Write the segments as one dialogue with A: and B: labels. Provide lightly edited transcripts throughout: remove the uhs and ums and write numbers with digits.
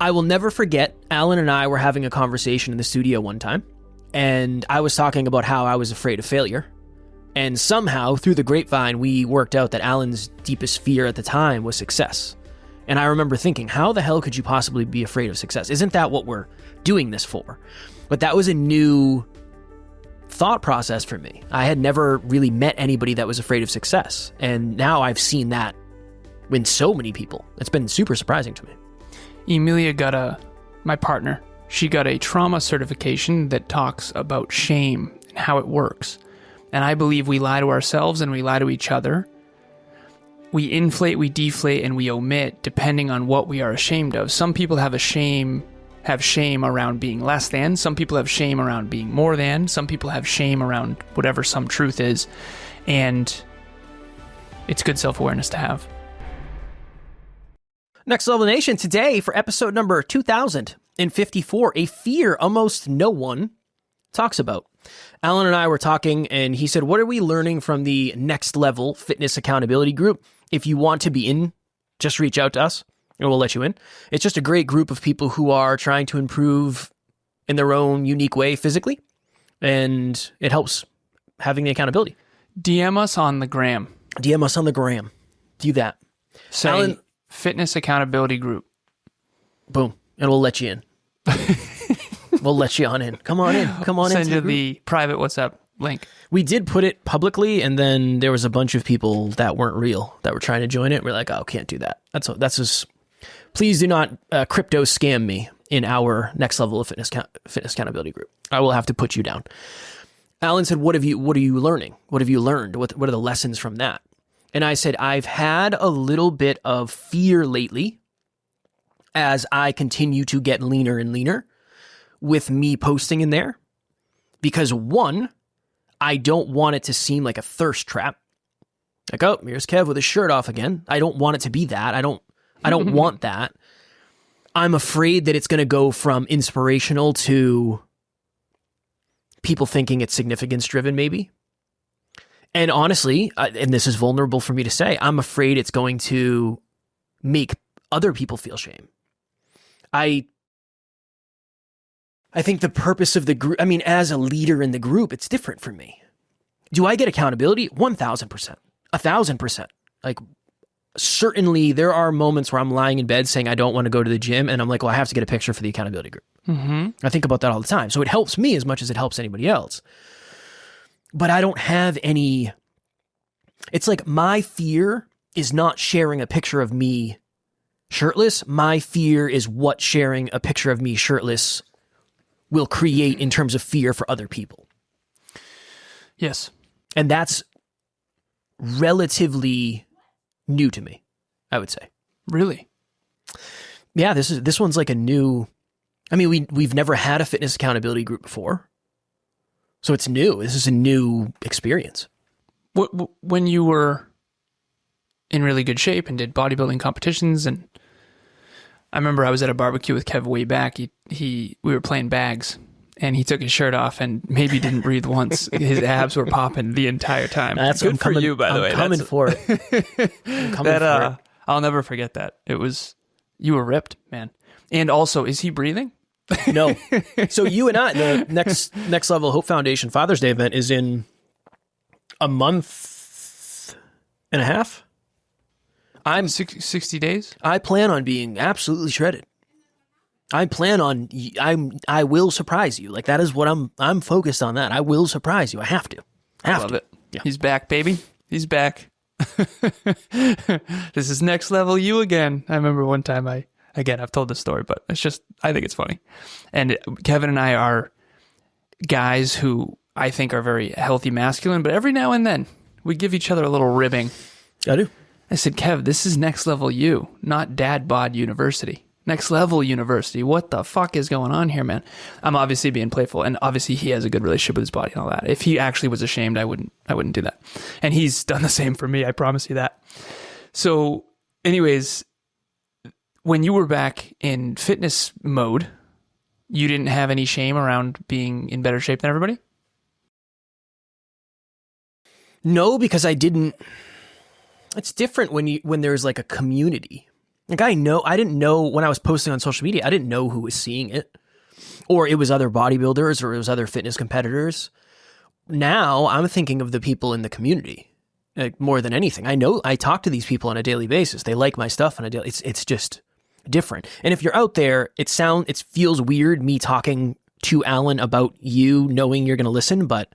A: I will never forget, Alan and I were having a conversation in the studio one time, and I was talking about how I was afraid of failure. And somehow, through the grapevine, we worked out that Alan's deepest fear at the time was success. And I remember thinking, how the hell could you possibly be afraid of success? Isn't that what we're doing this for? But that was a new thought process for me. I had never really met anybody that was afraid of success. And now I've seen that in so many people. It's been super surprising to me.
B: Emilia my partner, she got a trauma certification that talks about shame and how it works. And I believe we lie to ourselves and we lie to each other. We inflate, we deflate, and we omit depending on what we are ashamed of. Some people have shame around being less than. Some people have shame around being more than. Some people have shame around whatever some truth is. And it's good self-awareness to have.
A: Next Level Nation, today for episode number 2054, a fear almost no one talks about. Alan and I were talking, and he said, what are we learning from the Next Level Fitness Accountability Group? If you want to be in, just reach out to us, and we'll let you in. It's just a great group of people who are trying to improve in their own unique way physically, and it helps having the accountability.
B: DM us on the gram.
A: DM us on the gram. Do that.
B: Say, Alan, Fitness Accountability Group.
A: Boom, and we'll let you in. We'll let you on in. Come on in. Come on in.
B: Send you the private WhatsApp link.
A: We did put it publicly, and then there was a bunch of people that weren't real that were trying to join it. We're like, oh, can't do that. That's just. Please do not crypto scam me in our Next Level of Fitness Accountability Group. I will have to put you down. Alan said, what are you learning? What have you learned? What are the lessons from that? And I said, I've had a little bit of fear lately as I continue to get leaner and leaner with me posting in there, because one, I don't want it to seem like a thirst trap. Like, oh, here's Kev with his shirt off again. I don't want it to be that. I don't want that. I'm afraid that it's going to go from inspirational to people thinking it's significance driven, maybe. And honestly, and this is vulnerable for me to say, I'm afraid it's going to make other people feel shame. I think the purpose of the group, as a leader in the group, it's different for me. Do I get accountability? 1,000%, 1,000%. Like, certainly there are moments where I'm lying in bed saying I don't want to go to the gym, and I'm like, well, I have to get a picture for the accountability group. Mm-hmm. I think about that all the time. So it helps me as much as it helps anybody else. But I don't have any, it's like my fear is not sharing a picture of me shirtless. My fear is what sharing a picture of me shirtless will create in terms of fear for other people.
B: Yes. And
A: that's relatively new to me, I would say.
B: Really?
A: Yeah, this one's like a new, we've never had a fitness accountability group before. So it's new. This is a new experience.
B: When you were in really good shape and did bodybuilding competitions, and I remember I was at a barbecue with Kev way back. We were playing bags, and he took his shirt off and maybe didn't breathe once. His abs were popping the entire time.
A: That's good for you, by the way. I'm coming for it.
B: I'll never forget that. You were ripped, man. And also, is he breathing?
A: No. So you and I, the next Level Hope Foundation Father's Day event is in a month and a half.
B: I'm 60 days.
A: I plan on being absolutely shredded. I will surprise you. Like, that is what I'm focused on. That I will surprise you. I have to.
B: I love it. Yeah. He's back, baby. He's back. This is Next Level you again. I remember one time I've told this story, but I think it's funny. And Kevin and I are guys who I think are very healthy masculine, but every now and then we give each other a little ribbing.
A: I do.
B: I said, Kev, this is Next Level you, not Dad Bod University. Next Level University. What the fuck is going on here, man? I'm obviously being playful, and obviously he has a good relationship with his body and all that. If he actually was ashamed, I wouldn't do that. And he's done the same for me, I promise you that. So, anyways, when you were back in fitness mode, you didn't have any shame around being in better shape than everybody?
A: No, because I didn't. It's different when there's like a community. Like I didn't know when I was posting on social media, I didn't know who was seeing it, or it was other bodybuilders or it was other fitness competitors. Now I'm thinking of the people in the community, like, more than anything. I talk to these people on a daily basis. They like my stuff on a daily. It's just different. And if you're out there, it feels weird me talking to Alan about you, knowing you're going to listen, but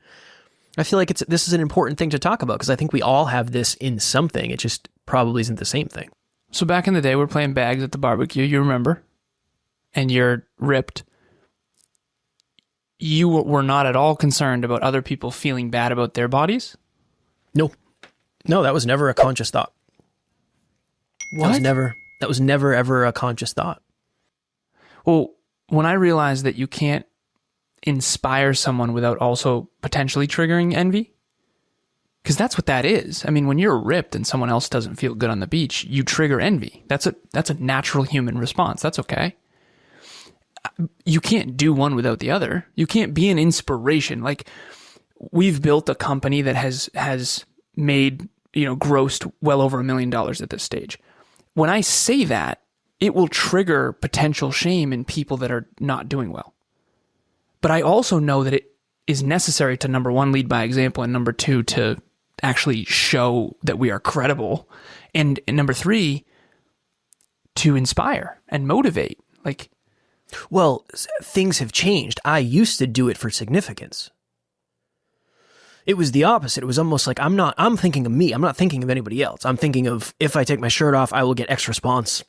A: I feel like this is an important thing to talk about because I think we all have this in something. It just probably isn't the same thing.
B: So back in the day, we're playing bags at the barbecue, you remember, and you're ripped. You were not at all concerned about other people feeling bad about their bodies?
A: No, that was never a conscious thought.
B: What?
A: That was never ever a conscious thought.
B: Well, when I realized that you can't inspire someone without also potentially triggering envy, because that's what that is. I mean, when you're ripped and someone else doesn't feel good on the beach, you trigger envy. That's a natural human response. That's okay. You can't do one without the other. You can't be an inspiration. Like, we've built a company that has made, grossed well over $1 million at this stage. When I say that, it will trigger potential shame in people that are not doing well. But I also know that it is necessary to, number one, lead by example, and number two, to actually show that we are credible, and number three, to inspire and motivate. Like,
A: well, things have changed. I used to do it for significance. It was the opposite. It was almost like I'm thinking of me. I'm not thinking of anybody else. I'm thinking of, if I take my shirt off, I will get X response.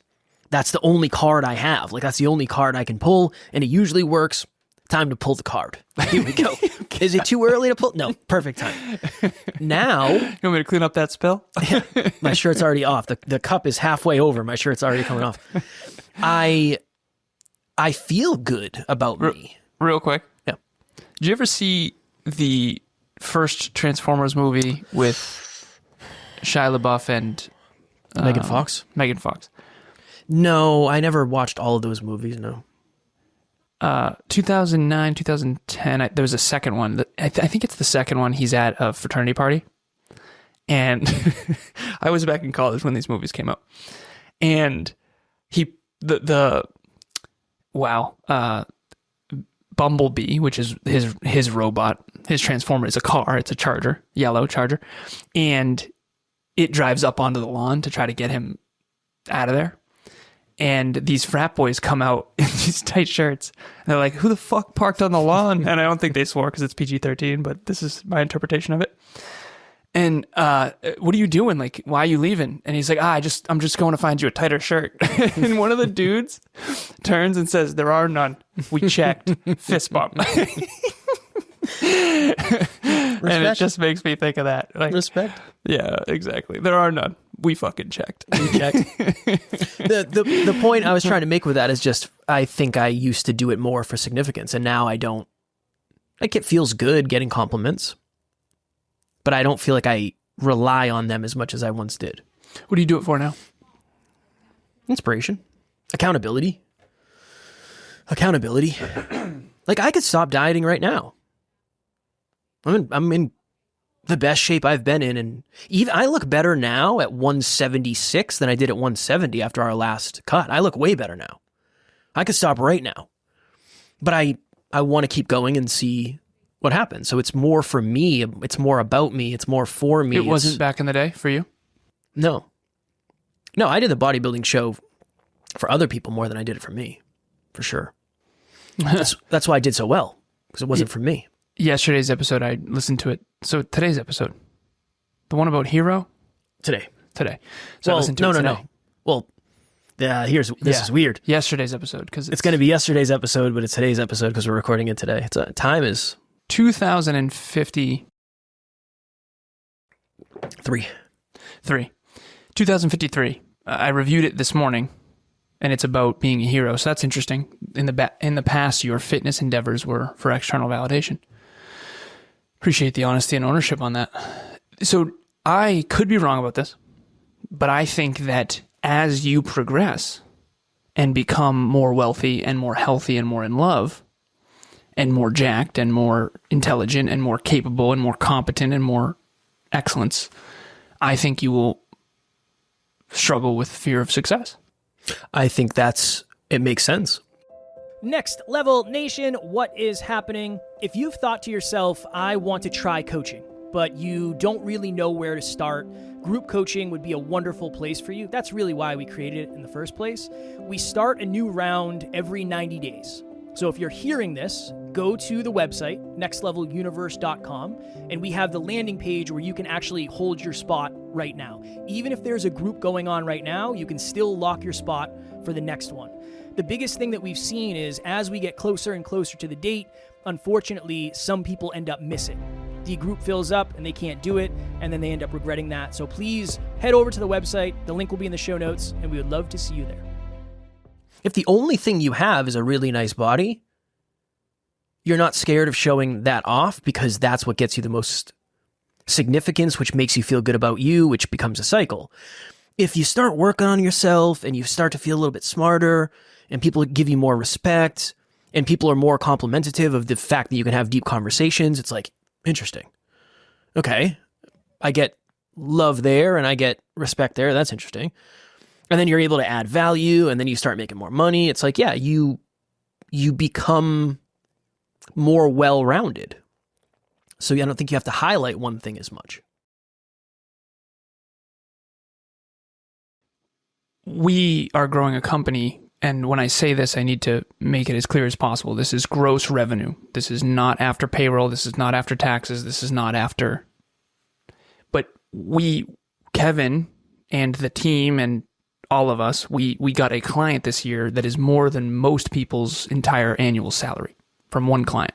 A: That's the only card I have. Like, that's the only card I can pull, and it usually works. Time to pull the card. Here we go. Okay. Is it too early to pull? No, perfect time. Now,
B: you want me to clean up that spill?
A: My shirt's already off. The cup is halfway over. My shirt's already coming off. I feel good about me.
B: Real quick.
A: Yeah.
B: Did you ever see the first Transformers movie with Shia LaBeouf and
A: Megan Fox?
B: Megan Fox.
A: No, I never watched all of those movies, no.
B: 2009, 2010, there was a second one. I think it's the second one. He's at a fraternity party. And I was back in college when these movies came out. And Bumblebee, which is his robot, his transformer, is a car. It's a Charger, yellow Charger. And it drives up onto the lawn to try to get him out of there. And these frat boys come out in these tight shirts. And they're like, who the fuck parked on the lawn? And I don't think they swore because it's PG-13, but this is my interpretation of it. And what are you doing? Like, why are you leaving? And he's like, I'm just going to find you a tighter shirt. And one of the dudes turns and says, there are none. We checked. Fist bump. And it just makes me think of that. Like,
A: respect.
B: Yeah, exactly. There are none. We fucking checked.
A: We checked. The point I was trying to make with that is just, I think I used to do it more for significance, and now I don't. Like, it feels good getting compliments, but I don't feel like I rely on them as much as I once did.
B: What do you do it for now?
A: Inspiration. Accountability. Like, I could stop dieting right now. I'm in the best shape I've been in, and even I look better now at 176 than I did at 170 after our last cut. I look way better now. I could stop right now, but I want to keep going and see what happens. So it's more for me. It's more about me. It's more for me.
B: It wasn't back in the day for you?
A: No, I did the bodybuilding show for other people more than I did it for me, for sure. That's why I did so well, because it wasn't for me.
B: Yesterday's episode, I listened to it. So today's episode, the one about Hero?
A: Today.
B: So
A: well,
B: I listened to it today.
A: No. Well, this is weird.
B: Yesterday's episode, because
A: it's going to be yesterday's episode, but it's today's episode because we're recording it today. Time is
B: 2053. 2053. I reviewed it this morning, and it's about being a hero. So that's interesting. In the past, your fitness endeavors were for external validation. Appreciate the honesty and ownership on that. So I could be wrong about this, but I think that as you progress and become more wealthy and more healthy and more in love and more jacked and more intelligent and more capable and more competent and more excellence, I think you will struggle with fear of success.
A: I think it makes sense.
C: Next Level Nation, what is happening? If you've thought to yourself, I want to try coaching, but you don't really know where to start, group coaching would be a wonderful place for you. That's really why we created it in the first place. We start a new round every 90 days. So if you're hearing this, go to the website, nextleveluniverse.com, and we have the landing page where you can actually hold your spot right now. Even if there's a group going on right now, you can still lock your spot for the next one. The biggest thing that we've seen is as we get closer and closer to the date, unfortunately, some people end up missing. The group fills up and they can't do it, and then they end up regretting that. So please head over to the website. The link will be in the show notes, and we would love to see you there.
A: If the only thing you have is a really nice body, you're not scared of showing that off because that's what gets you the most significance, which makes you feel good about you, which becomes a cycle. If you start working on yourself and you start to feel a little bit smarter and people give you more respect and people are more complimentative of the fact that you can have deep conversations, it's like, interesting. Okay, I get love there and I get respect there. That's interesting. And then you're able to add value and then you start making more money. It's like, yeah, you become more well-rounded. So I don't think you have to highlight one thing as much.
B: We are growing a company, and when I say this, I need to make it as clear as possible. This is gross revenue. This is not after payroll. This is not after taxes. This is not after. But Kevin and the team and all of us, we got a client this year that is more than most people's entire annual salary from one client.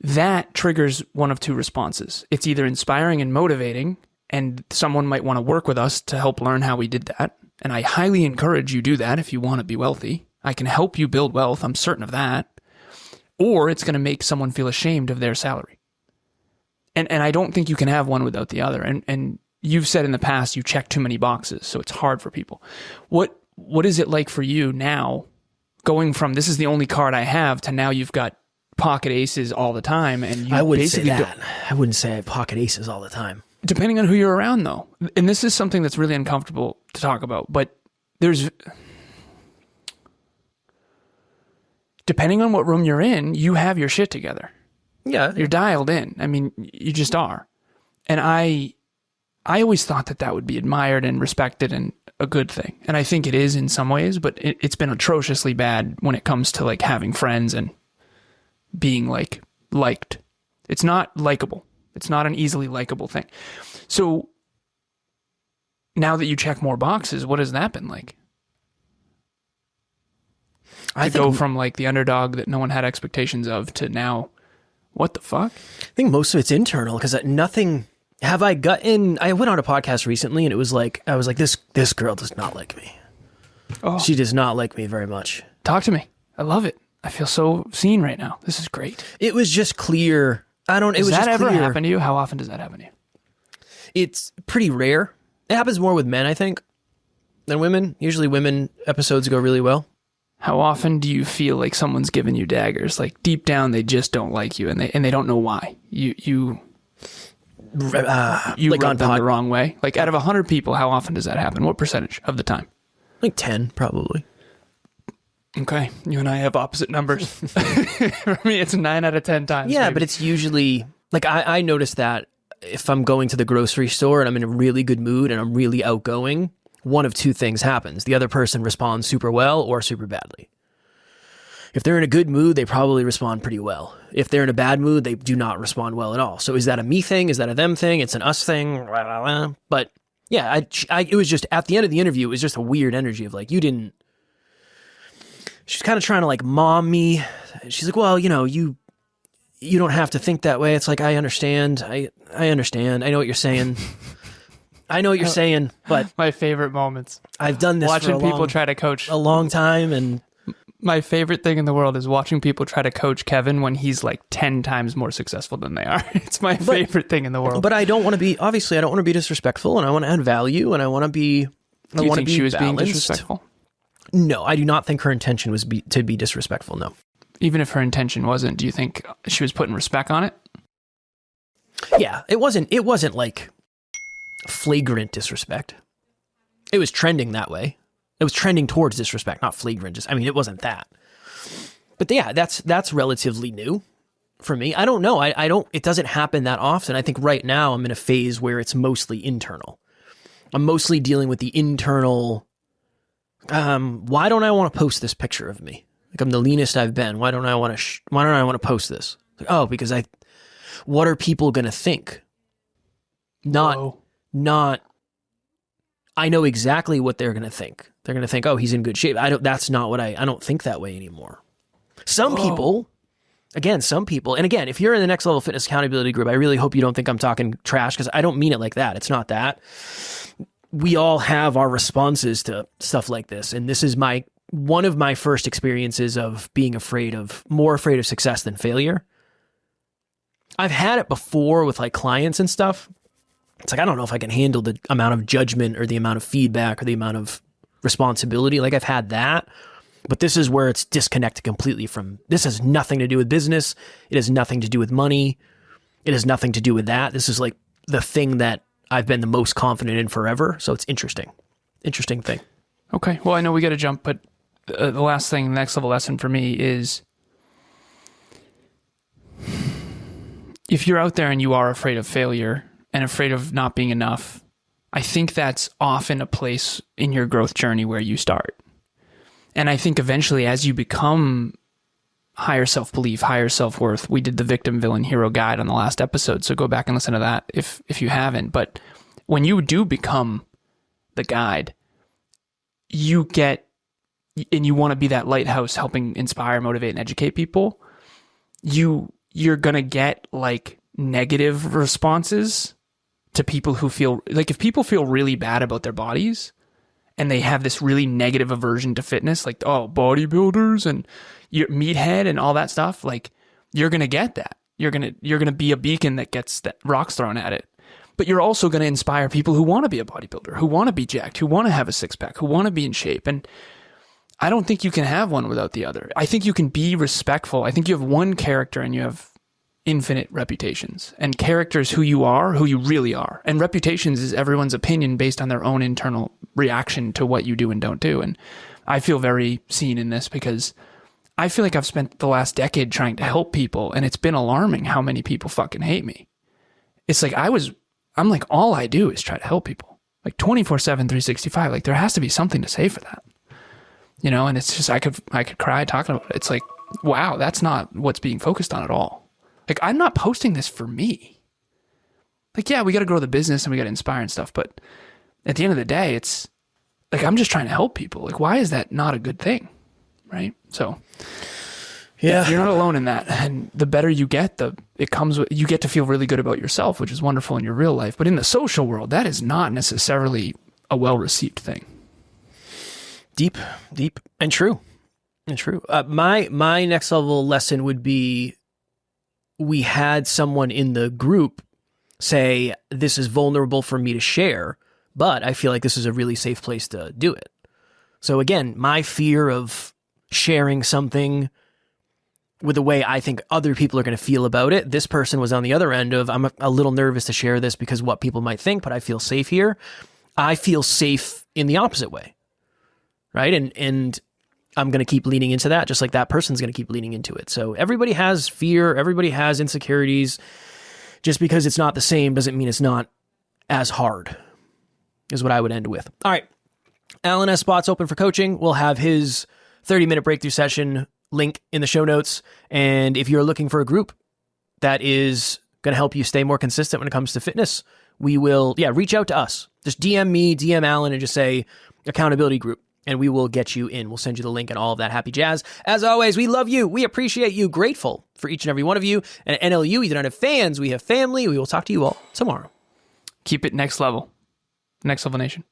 B: That triggers one of two responses. It's either inspiring and motivating, and someone might want to work with us to help learn how we did that. And I highly encourage you do that if you want to be wealthy. I can help you build wealth. I'm certain of that. Or it's going to make someone feel ashamed of their salary. And I don't think you can have one without the other. And you've said in the past you check too many boxes, so it's hard for people. What is it like for you now, going from this is the only card I have to now you've got pocket aces all the time? And you
A: I wouldn't say that. I wouldn't say I have pocket aces all the time.
B: Depending on who you're around, though. And this is something that's really uncomfortable to talk about, but depending on what room you're in, you have your shit together.
A: Yeah.
B: You're dialed in. I mean, you just are. And I always thought that would be admired and respected and a good thing. And I think it is in some ways, but it's been atrociously bad when it comes to like having friends and being like liked. It's not likable. It's not an easily likable thing. So now that you check more boxes, what has that been like? I go from like the underdog that no one had expectations of to now, what the fuck?
A: I think most of it's internal because nothing. I went on a podcast recently and it was like, I was like, this girl does not like me. Oh. She does not like me very much.
B: Talk to me. I love it. I feel so seen right now. This is great.
A: It was just clear.
B: Does that ever happen to you? How often does that happen to you?
A: It's pretty rare. It happens more with men, I think, than women. Usually women episodes go really well.
B: How often do you feel like someone's giving you daggers? Like deep down, they just don't like you and they don't know why. You like rub them the wrong way. Like out of 100 people, how often does that happen? What percentage of the time?
A: Like 10, probably.
B: Okay, you and I have opposite numbers. For me, it's 9 out of 10 times.
A: Yeah,
B: maybe.
A: but it's usually, like I notice that if I'm going to the grocery store and I'm in a really good mood and I'm really outgoing, one of two things happens. The other person responds super well or super badly. If they're in a good mood, they probably respond pretty well. If they're in a bad mood, they do not respond well at all. So is that a me thing? Is that a them thing? It's an us thing? But yeah, it was just, at the end of the interview, it was just a weird energy of like, she's kind of trying to like mom me. She's like, well, you don't have to think that way. It's like, I understand. I understand. I know what you're saying. I know what you're saying, but
B: my favorite moments.
A: I've done this
B: watching people try to coach
A: a long time, and
B: my favorite thing in the world is watching people try to coach Kevin when he's like 10 times more successful than they are. It's my favorite thing in the world.
A: But I don't want to be disrespectful, and I want to add value, and I want to be.
B: Do you think she was being disrespectful?
A: No, I do not think her intention was to be disrespectful, no.
B: Even if her intention wasn't, do you think she was putting respect on it?
A: Yeah, it wasn't like flagrant disrespect. It was trending that way. It was trending towards disrespect, not flagrant. Just, I mean, it wasn't that. But yeah, that's relatively new for me. I don't know. I don't, it doesn't happen that often. I think right now I'm in a phase where it's mostly internal. I'm mostly dealing with the internal, why don't I want to post this picture of me? Like, I'm the leanest I've been. Why don't I want to post this? Like, oh, because what are people going to think? Not, I know exactly what they're going to think. They're going to think, oh, he's in good shape. That's not what I don't think that way anymore. Some people, and again, if you're in the Next Level Fitness Accountability Group, I really hope you don't think I'm talking trash, because I don't mean it like that. It's not that. We all have our responses to stuff like this. And this is one of my first experiences of being more afraid of success than failure. I've had it before with like clients and stuff. It's like, I don't know if I can handle the amount of judgment or the amount of feedback or the amount of responsibility. Like, I've had that, but this is where it's disconnected completely from, this has nothing to do with business. It has nothing to do with money. It has nothing to do with that. This is like the thing that I've been the most confident in forever. So it's interesting thing.
B: Okay. Well, I know we got to jump, but the last thing, the next level lesson for me is, if you're out there and you are afraid of failure and afraid of not being enough, I think that's often a place in your growth journey where you start. And I think eventually, as you become higher self-belief, higher self-worth, we did the victim, villain, hero guide on the last episode. So go back and listen to that if you haven't. But when you do become the guide, you get, and you want to be that lighthouse helping inspire, motivate, and educate people, you're going to get like negative responses to people who feel like, if people feel really bad about their bodies and they have this really negative aversion to fitness, like, oh, bodybuilders and your meathead and all that stuff, like, you're going to get that. You're going to be a beacon that gets rocks thrown at it. But you're also going to inspire people who want to be a bodybuilder, who want to be jacked, who want to have a six pack, who want to be in shape. And I don't think you can have one without the other. I think you can be respectful. I think you have one character and you have infinite reputations. And character is who you are, who you really are. And reputations is everyone's opinion based on their own internal reaction to what you do and don't do. And I feel very seen in this because I feel like I've spent the last decade trying to help people, and it's been alarming how many people fucking hate me. It's like I'm like, all I do is try to help people. Like 24/7, 365. Like, there has to be something to say for that. You know, and it's just, I could cry talking about it. It's like, wow, that's not what's being focused on at all. Like, I'm not posting this for me. Like, yeah, we got to grow the business and we got to inspire and stuff. But at the end of the day, it's like, I'm just trying to help people. Like, why is that not a good thing? Right? So yeah, you're not alone in that. And the better you get, you get to feel really good about yourself, which is wonderful in your real life. But in the social world, that is not necessarily a well-received thing.
A: Deep and true. My next level lesson would be, we had someone in the group say, this is vulnerable for me to share, but I feel like this is a really safe place to do it. So again, my fear of sharing something with the way I think other people are going to feel about it, this person was on the other end of, I'm a little nervous to share this because what people might think, but I feel safe here. I feel safe in the opposite way. Right? And I'm going to keep leaning into that, just like that person's going to keep leaning into it. So everybody has fear. Everybody has insecurities. Just because it's not the same doesn't mean it's not as hard, is what I would end with. All right. Alan has spots open for coaching. We'll have his 30-minute breakthrough session link in the show notes. And if you're looking for a group that is going to help you stay more consistent when it comes to fitness, we will, reach out to us. Just DM me, DM Alan, and just say accountability group. And we will get you in. We'll send you the link and all of that happy jazz. As always, we love you. We appreciate you. Grateful for each and every one of you. And at NLU, you don't have fans. We have family. We will talk to you all tomorrow.
B: Keep it next level. Next Level Nation.